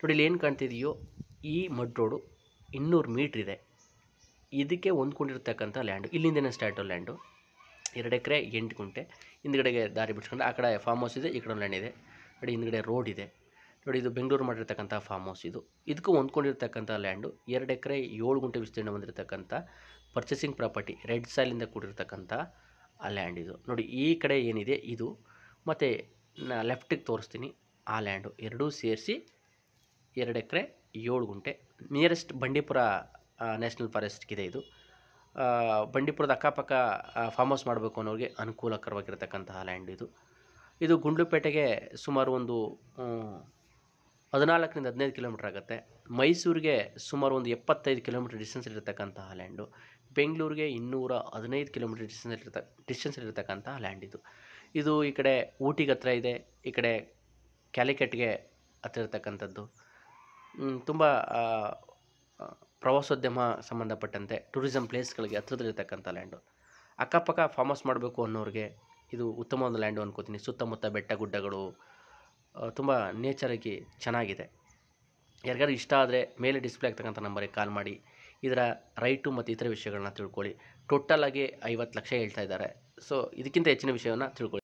ನೋಡಿ ಇಲ್ಲಿ ಏನು ಕಾಣ್ತಿದೆಯೋ ಈ ಮಡ್ ರೋಡು 200 ಮೀಟ್ರ್ ಇದೆ. ಇದಕ್ಕೆ ಹೊಂದ್ಕೊಂಡಿರ್ತಕ್ಕಂಥ ಲ್ಯಾಂಡು. ಇಲ್ಲಿಂದನೇ ಸ್ಟಾರ್ಟು ಲ್ಯಾಂಡು. 2 ಎಕರೆ 8 ಗುಂಟೆ. ಹಿಂದ್ಗಡೆಗೆ ದಾರಿ ಬಿಡಿಸ್ಕೊಂಡು ಆ ಕಡೆ ಫಾರ್ಮ್ ಹೌಸ್ ಇದೆ, ಈ ಕಡೆ ಲ್ಯಾಂಡ್ ಇದೆ. ನೋಡಿ ಹಿಂದ್ಗಡೆ ರೋಡ್ ಇದೆ. ನೋಡಿ ಇದು ಬೆಂಗಳೂರು ಮಾಡಿರ್ತಕ್ಕಂಥ ಫಾರ್ಮ್ ಹೌಸ್ ಇದು. ಇದಕ್ಕೂ ಹೊಂದ್ಕೊಂಡಿರ್ತಕ್ಕಂಥ ಲ್ಯಾಂಡು 2 ಎಕರೆ 7 ಗುಂಟೆ ವಿಸ್ತೀರ್ಣ ಹೊಂದಿರತಕ್ಕಂಥ ಪರ್ಚೇಸಿಂಗ್ ಪ್ರಾಪರ್ಟಿ, ರೆಡ್ ಸಾಯಿಲಿಂದ ಕೂಡಿರ್ತಕ್ಕಂಥ ಆ ಲ್ಯಾಂಡ್ ಇದು. ನೋಡಿ ಈ ಕಡೆ ಏನಿದೆ ಇದು, ಮತ್ತು ಲೆಫ್ಟಿಗೆ ತೋರಿಸ್ತೀನಿ ಆ ಲ್ಯಾಂಡು. ಎರಡೂ ಸೇರಿಸಿ 2 ಎಕರೆ 7 ಗುಂಟೆ. ನಿಯರೆಸ್ಟ್ ಬಂಡೀಪುರ ನ್ಯಾಷನಲ್ ಫಾರೆಸ್ಟ್ಗಿದೆ ಇದು. ಬಂಡೀಪುರದ ಅಕ್ಕಪಕ್ಕ ಫಾರ್ಮ್ ಹೌಸ್ ಮಾಡಬೇಕು ಅನ್ನೋರಿಗೆ ಅನುಕೂಲಕರವಾಗಿರತಕ್ಕಂತಹ ಲ್ಯಾಂಡ್ ಇದು. ಇದು ಗುಂಡ್ಲುಪೇಟೆಗೆ ಸುಮಾರು ಒಂದು 14ರಿಂದ 15 ಕಿಲೋಮೀಟ್ರ್ ಆಗುತ್ತೆ. ಮೈಸೂರಿಗೆ ಸುಮಾರು ಒಂದು 75 ಕಿಲೋಮೀಟ್ರ್ ಡಿಸ್ಟೆನ್ಸಲ್ಲಿರ್ತಕ್ಕಂತಹ ಲ್ಯಾಂಡು. ಬೆಂಗಳೂರಿಗೆ 215 ಕಿಲೋಮೀಟ್ರ್ ಡಿಸ್ಟೆನ್ಸಲ್ಲಿರ್ತಕ್ಕಂತಹ ಲ್ಯಾಂಡ್ ಇದು. ಇದು ಈ ಕಡೆ ಊಟಿಗೆ ಹತ್ರ ಇದೆ, ಈ ಕಡೆ ಕ್ಯಾಲಿಕಟ್ಗೆ ಹತ್ತಿರ ಇರ್ತಕ್ಕಂಥದ್ದು. ತುಂಬ ಪ್ರವಾಸೋದ್ಯಮ ಸಂಬಂಧಪಟ್ಟಂತೆ ಟೂರಿಸಮ್ ಪ್ಲೇಸ್ಗಳಿಗೆ ಹತ್ರದಲ್ಲಿರ್ತಕ್ಕಂಥ ಲ್ಯಾಂಡು. ಅಕ್ಕಪಕ್ಕ ಫಾರ್ಮ್ ಹೌಸ್ ಮಾಡಬೇಕು ಅನ್ನೋರಿಗೆ ಇದು ಉತ್ತಮವಾದ ಲ್ಯಾಂಡು ಅನ್ಕೋತೀನಿ. ಸುತ್ತಮುತ್ತ ಬೆಟ್ಟ ಗುಡ್ಡಗಳು, ತುಂಬ ನೇಚರಾಗಿ ಚೆನ್ನಾಗಿದೆ. ಯಾರಿಗಾರು ಇಷ್ಟ ಆದರೆ ಮೇಲೆ ಡಿಸ್ಪ್ಲೇ ಆಗ್ತಕ್ಕಂಥ ನಂಬರಿಗೆ ಕಾಲ್ ಮಾಡಿ ಇದರ ರೈಟು ಮತ್ತು ಇತರ ವಿಷಯಗಳನ್ನ ತಿಳ್ಕೊಳ್ಳಿ. ಟೋಟಲಾಗಿ 50 ಲಕ್ಷ ಹೇಳ್ತಾ ಇದ್ದಾರೆ. ಸೊ ಇದಕ್ಕಿಂತ ಹೆಚ್ಚಿನ ವಿಷಯವನ್ನು ತಿಳ್ಕೊಳ್ಳಿ.